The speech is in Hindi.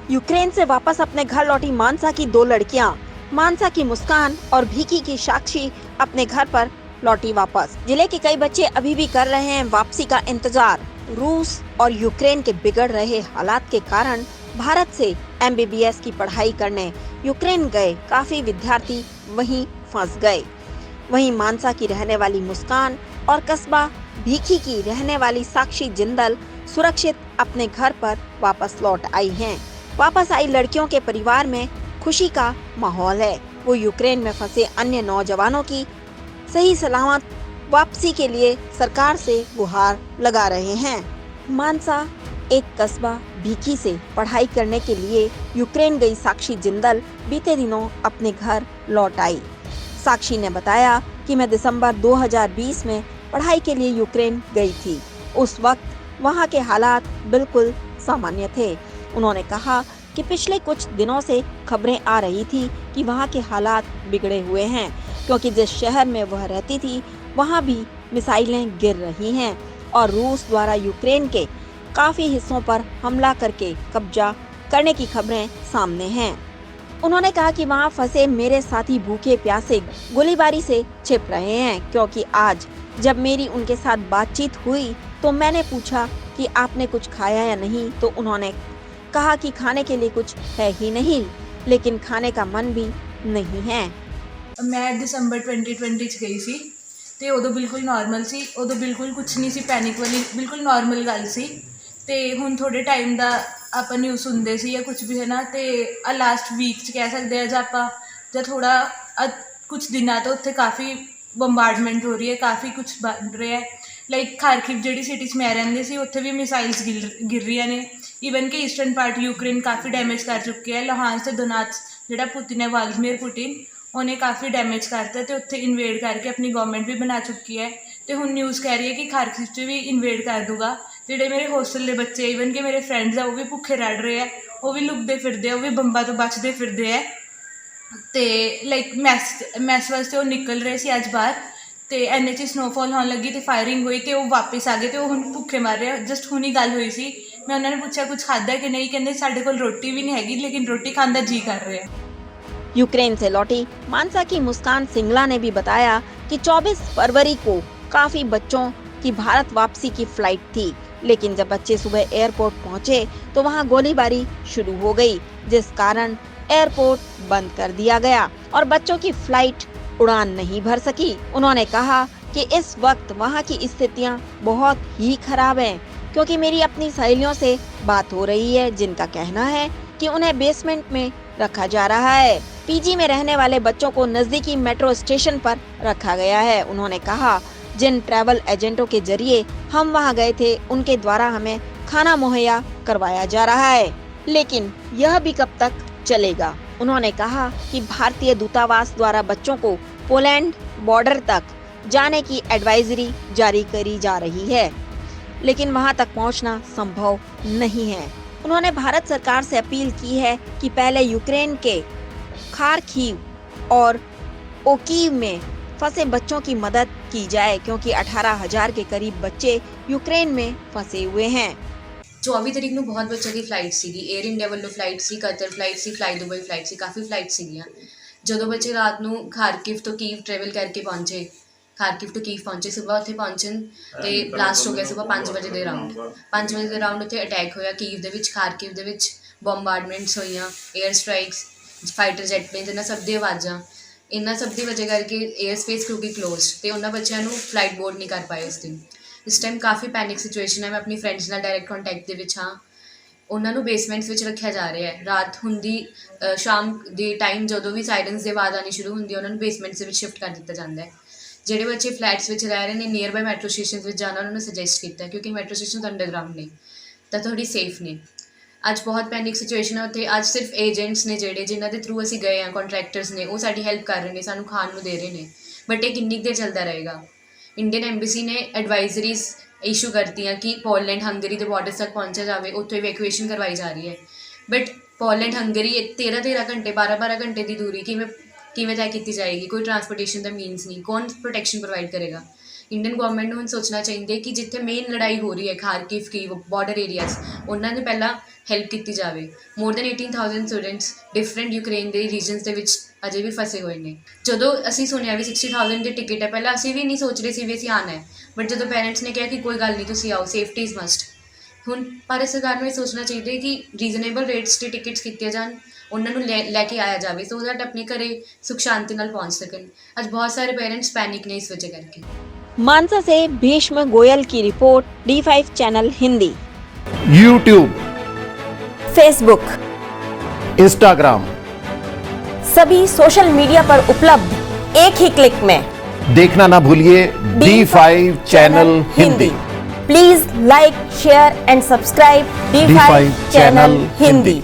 यूक्रेन से वापस अपने घर लौटी मानसा की दो लड़कियां, मानसा की मुस्कान और भीखी की साक्षी अपने घर पर लौटी वापस। जिले के कई बच्चे अभी भी कर रहे हैं वापसी का इंतजार। रूस और यूक्रेन के बिगड़ रहे हालात के कारण भारत से एमबीबीएस की पढ़ाई करने यूक्रेन गए काफी विद्यार्थी वहीं फंस गए। वहीं मानसा की रहने वाली मुस्कान और कस्बा भीखी की रहने वाली साक्षी जिंदल सुरक्षित अपने घर पर वापस लौट आई हैं। वापस आई लड़कियों के परिवार में खुशी का माहौल है। वो यूक्रेन में फंसे अन्य नौजवानों की सही सलामत वापसी के लिए सरकार से गुहार लगा रहे हैं। मानसा एक कस्बा भीखी से पढ़ाई करने के लिए यूक्रेन गई साक्षी जिंदल बीते दिनों अपने घर लौट आई। साक्षी ने बताया कि मैं दिसंबर 2020 में पढ़ाई के लिए यूक्रेन गई थी। उस वक्त वहां के हालात बिल्कुल सामान्य थे। उन्होंने कहा कि पिछले कुछ दिनों से खबरें आ रही थी कि वहां के हालात बिगड़े हुए हैं, क्योंकि जिस शहर में वह रहती थी वहां भी मिसाइलें गिर रही हैं और रूस द्वारा यूक्रेन के काफी हिस्सों पर हमला करके कब्जा करने की खबरें सामने हैं। उन्होंने कहा कि वहां फंसे मेरे साथी भूखे प्यासे गोलीबारी से छिप रहे हैं, क्योंकि आज जब मेरी उनके साथ बातचीत हुई तो मैंने पूछा कि आपने कुछ खाया या नहीं, तो उन्होंने कहा कि खाने के लिए कुछ है ही नहीं, लेकिन खाने का मन भी नहीं है। मैं दिसंबर 2020 ਚ ਗਈ ਸੀ ਤੇ ਉਦੋਂ ਬਿਲਕੁਲ ਨਾਰਮਲ ਸੀ। ਉਦੋਂ ਬਿਲਕੁਲ ਕੁਛ ਨਹੀਂ ਸੀ, ਪੈਨਿਕ ਵਾਲੀ ਬਿਲਕੁਲ ਨਾਰਮਲ ਗੱਲ ਸੀ। ਤੇ ਹੁਣ ਥੋੜੇ ਟਾਈਮ ਦਾ ਆਪਾਂ ਨਿਊਜ਼ ਸੁਣਦੇ ਸੀ ਜਾਂ ਕੁਝ ਵੀ ਹੈ ਨਾ, ਤੇ ਆ ਲਾਸਟ ਵੀਕ ਚ ਕਹਿ ਸਕਦੇ ਆ ਜਾਂ ਆਪਾਂ ਜਾਂ ਥੋੜਾ ਕੁਛ ਦਿਨਾਂ ਤੋਂ ਉੱਥੇ ਕਾਫੀ ਬੰਬਾਰਡਮੈਂਟ ਹੋ ਰਹੀ ਹੈ, ਕਾਫੀ ਕੁਛ ਬਣ ਰਿਹਾ ਹੈ। ਲਾਈਕ ਖਾਰਕਿਵ ਜਿਹੜੀ ਸਿਟੀ 'ਚ ਮੈਂ ਰਹਿੰਦੀ ਸੀ ਉੱਥੇ ਵੀ ਮਿਸਾਈਲਸ ਗਿਰ ਰਹੀਆਂ ਨੇ। ਈਵਨ ਕਿ ਈਸਟਰਨ ਪਾਰਟ ਯੂਕਰੇਨ ਕਾਫੀ ਡੈਮੇਜ ਕਰ ਚੁੱਕਿਆ ਹੈ। ਲੋਹਾਂਸ ਤੇ ਦੋਨਾਤਸ ਜਿਹੜਾ ਪੁਤਿਨ ਹੈ, ਵਾਲਦੀਮੀਰ ਪੁਤਿਨ, ਉਹਨੇ ਕਾਫੀ ਡੈਮੇਜ ਕਰਤਾ ਤੇ ਉੱਥੇ ਇਨਵੇਡ ਕਰਕੇ ਆਪਣੀ ਗਵਰਨਮੈਂਟ ਵੀ ਬਣਾ ਚੁੱਕੀ ਹੈ। ਤੇ ਹੁਣ ਨਿਊਜ਼ ਕਹਿ ਰਹੀ ਹੈ ਕਿ ਖਾਰਕਿਵ 'ਚ ਵੀ ਇਨਵੇਡ ਕਰ ਦੂਗਾ। ਜਿਹੜੇ ਮੇਰੇ ਹੋਸਟਲ ਦੇ ਬੱਚੇ, ਈਵਨ ਕਿ ਮੇਰੇ ਫਰੈਂਡਸ ਆ, ਉਹ ਵੀ ਭੁੱਖੇ ਰੜ ਰਹੇ ਆ, ਉਹ ਵੀ ਲੁਕਦੇ ਫਿਰਦੇ ਆ, ਉਹ ਵੀ ਬੰਬਾਂ ਤੋਂ ਬਚਦੇ ਫਿਰਦੇ ਆ। ਤੇ ਲਾਈਕ ਮੈਸ ਵਾਸਤੇ ਉਹ ਨਿਕਲ ਰਹੇ ਸੀ ਅੱਜ ਬਾਹਰ, ਤੇ ਐਨੇ 'ਚ ਸਨੋਫਾਲ ਹੋਣ ਲੱਗੀ ਤੇ ਫਾਇਰਿੰਗ ਹੋਈ ਤੇ ਉਹ ਵਾਪਸ ਆ ਗਏ ਤੇ ਉਹ ਹੁਣ ਭੁੱਖੇ ਮਰ ਰਹੇ ਆ। ਜਸਟ ਹੁਣੀ ਗੱਲ ਹੋਈ ਸੀ, ਮੈਂ ਉਹਨਾਂ ਨੇ ਪੁੱਛਿਆ ਕੁਝ ਖਾਧਾ ਕਿ नहीं, ਕਹਿੰਦੇ ਸਾਡੇ ਕੋਲ ਰੋਟੀ ਵੀ ਨਹੀਂ ਹੈਗੀ, लेकिन रोटी खाने का जी कर रहे हैं। यूक्रेन से लौटी मानसा की मुस्कान सिंगला ने भी बताया कि 24 फरवरी को काफी बच्चों की भारत वापसी की फ्लाइट थी, लेकिन जब बच्चे सुबह एयरपोर्ट पहुंचे तो वहां गोलीबारी शुरू हो गई, जिस कारण एयरपोर्ट बंद कर दिया गया और बच्चों की फ्लाइट उड़ान नहीं भर सकी। उन्होंने कहा कि इस वक्त वहां की स्थितियां बहुत ही खराब हैं, क्योंकि मेरी अपनी सहेलियों से बात हो रही है जिनका कहना है कि उन्हें बेसमेंट में रखा जा रहा है। पीजी में रहने वाले बच्चों को नजदीकी मेट्रो स्टेशन पर रखा गया है। उन्होंने कहा जिन ट्रैवल एजेंटों के जरिए हम वहां गए थे उनके द्वारा हमें खाना मुहैया करवाया जा रहा है, लेकिन यह भी कब तक चलेगा। उन्होंने कहा कि भारतीय दूतावास द्वारा बच्चों को पोलैंड बॉर्डर तक जाने की एडवाइजरी जारी करी जा रही है, लेकिन वहां तक पहुंचना संभव नहीं है। उन्होंने भारत सरकार से अपील की है कि पहले यूक्रेन के खार्किव और ओकीव में फंसे बच्चों की मदद की जाए, क्योंकि 18,000 के करीब बच्चे यूक्रेन में फंसे हुए हैं। 24 ਤਰੀਕ ਨੂੰ ਬਹੁਤ ਬੱਚਿਆਂ ਦੀ ਫਲਾਈਟ ਸੀਗੀ। 에ਅਰ ਇੰਡੀਆ ਵੱਲੋਂ ਫਲਾਈਟ ਸੀ, ਕਤਰ ਫਲਾਈਟ ਸੀ, ਫਲਾਈ ਦੁਬਈ ਫਲਾਈਟ ਸੀ, ਕਾਫੀ ਫਲਾਈਟ ਸੀਗੀਆਂ। ਜਦੋਂ ਬੱਚੇ ਰਾਤ ਨੂੰ ਖਾਰਕਿਵ ਤੋਂ ਕੀਵ ਟਰੈਵਲ ਕਰਕੇ ਪਹੁੰਚੇ, ਖਾਰਕਿਵ ਤੋਂ ਕੀਵ ਪਹੁੰਚੇ, ਸੁਬਾਹ ਉੱਥੇ ਪਹੁੰਚਣ ਤੇ ਬਲਾਸਟ ਹੋ ਗਿਆ ਸੁਬਾਹ 5 ਵਜੇ ਦੇ ਅਰਾਊਂਡ। 5 ਵਜੇ ਦੇ ਅਰਾਊਂਡ ਉੱਥੇ ਅਟੈਕ ਹੋਇਆ ਕੀਵ ਦੇ ਵਿੱਚ। ਖਾਰਕਿਵ ਦੇ ਵਿੱਚ ਬੰਬਾਰਡਮੈਂਟਸ ਹੋਈਆਂ, air strikes, fighter jet plane, इन्होंने सब दी आवाज़ा, इन्होंने सब की वजह करके एयर स्पेस क्योंकि क्लोज, तो उन्होंने बच्चों को फ्लाइट बोर्ड नहीं कर पाए उस दिन। इस टाइम काफ़ी पैनिक सिचुएशन है। मैं अपनी फ्रेंड्स नाल डायरैक्ट कॉन्टैक्ट के हाँ, उन्होंने बेसमेंट्स में रखा जा रहा है। रात होंदी शाम के टाइम जो भी सायरन्स की आवाज़ आनी शुरू होंगी उन्होंने बेसमेंट्स में शिफ्ट कर दिया जाता है। जोड़े बच्चे फ्लैट्स में रह रहे हैं नियर बाय मैट्रो स्टेशन में जाना उन्होंने सजैसट किया, क्योंकि मैट्रो स्टेशन अंडरग्राउंड ने तो थोड़ी सेफ ने। ਅੱਜ ਬਹੁਤ ਪੈਨਿਕ ਸਿਚੁਏਸ਼ਨ ਹੈ ਉੱਥੇ। ਅੱਜ ਸਿਰਫ ਏਜੰਟਸ ਨੇ ਜਿਹੜੇ ਜਿਨ੍ਹਾਂ ਦੇ ਥਰੂ ਅਸੀਂ ਗਏ ਹਾਂ, ਕੰਟਰੈਕਟਰਸ ਨੇ, ਉਹ ਸਾਡੀ ਹੈਲਪ ਕਰ ਰਹੇ ਨੇ, ਸਾਨੂੰ ਖਾਣ ਨੂੰ ਦੇ ਰਹੇ ਨੇ। ਬਟ ਇਹ ਕਿੰਨੀ ਦੇਰ ਚੱਲਦਾ ਰਹੇਗਾ। ਇੰਡੀਅਨ ਐਮਬੈਸੀ ਨੇ ਐਡਵਾਈਜ਼ਰੀਜ਼ ਇਸ਼ੂ ਕਰਤੀਆਂ ਕਿ ਪੋਲੈਂਡ ਹੰਗਰੀ ਦੇ ਬਾਰਡਰਸ ਤੱਕ ਪਹੁੰਚਿਆ ਜਾਵੇ, ਉੱਥੋਂ ਇਵੈਕੂਏਸ਼ਨ ਕਰਵਾਈ ਜਾ ਰਹੀ ਹੈ। ਬਟ ਪੋਲੈਂਡ ਹੰਗਰੀ 13-13 ਘੰਟੇ 12-12 ਘੰਟੇ ਦੀ ਦੂਰੀ ਕਿਵੇਂ ਤੈਅ ਕੀਤੀ ਜਾਏਗੀ। ਕੋਈ ਟਰਾਂਸਪੋਰਟੇਸ਼ਨ ਦਾ ਮੀਨਸ ਨਹੀਂ, ਕੌਣ ਪ੍ਰੋਟੈਕਸ਼ਨ ਪ੍ਰੋਵਾਈਡ ਕਰੇਗਾ। ਇੰਡੀਅਨ ਗਵਰਨਮੈਂਟ ਨੂੰ ਹੁਣ ਸੋਚਣਾ ਚਾਹੀਦਾ ਹੈ ਕਿ ਜਿੱਥੇ ਮੇਨ ਲੜਾਈ ਹੋ ਰਹੀ ਹੈ ਖਾਰਕਿਵ ਕੀ ਬਾਰਡਰ ਏਰੀਆਜ਼, ਉਹਨਾਂ ਨੂੰ ਪਹਿਲਾਂ ਹੈਲਪ ਕੀਤੀ ਜਾਵੇ। More than 18,000 students different Ukraine ਦੇ ਰੀਜਨਸ ਦੇ ਵਿੱਚ ਅਜੇ ਵੀ ਫਸੇ ਹੋਏ ਨੇ। ਜਦੋਂ ਅਸੀਂ ਸੁਣਿਆ ਵੀ 60,000 ਦੀ ਟਿਕਟ ਹੈ, ਪਹਿਲਾਂ ਅਸੀਂ ਵੀ ਨਹੀਂ ਸੋਚ ਰਹੇ ਸੀ ਵੀ ਅਸੀਂ ਆਉਣਾ ਹੈ, ਬਟ ਜਦੋਂ ਪੇਰੈਂਟਸ ਨੇ ਕਿਹਾ ਕਿ ਕੋਈ ਗੱਲ ਨਹੀਂ ਤੁਸੀਂ ਆਓ, ਸੇਫਟੀ ਇਜ਼ ਮਸਟ। ਹੁਣ ਭਾਰਤ ਸਰਕਾਰ ਨੂੰ ਇਹ ਸੋਚਣਾ ਚਾਹੀਦਾ ਹੈ ਕਿ ਰੀਜ਼ਨੇਬਲ ਰੇਟਸ 'ਤੇ ਟਿਕਟਸ ਕੀਤੀਆਂ ਜਾਣ, ਉਹਨਾਂ ਨੂੰ ਲੈ ਕੇ ਆਇਆ ਜਾਵੇ ਸੋ ਦੈਟ ਆਪਣੇ ਘਰੇ ਸੁਖ ਸ਼ਾਂਤੀ ਨਾਲ ਪਹੁੰਚ ਸਕਣ। ਅੱਜ ਬਹੁਤ ਸਾਰੇ ਪੇਰੈਂट्स पैनिक ने इस वजह करके। मानसा से भीष्म गोयल की report, D5 channel Hindi. YouTube, Facebook, Instagram, सभी सोशल मीडिया पर उपलब्ध एक ही क्लिक में। देखना ना भूलिए D5 channel Hindi. Please like, share and subscribe D5 channel Hindi.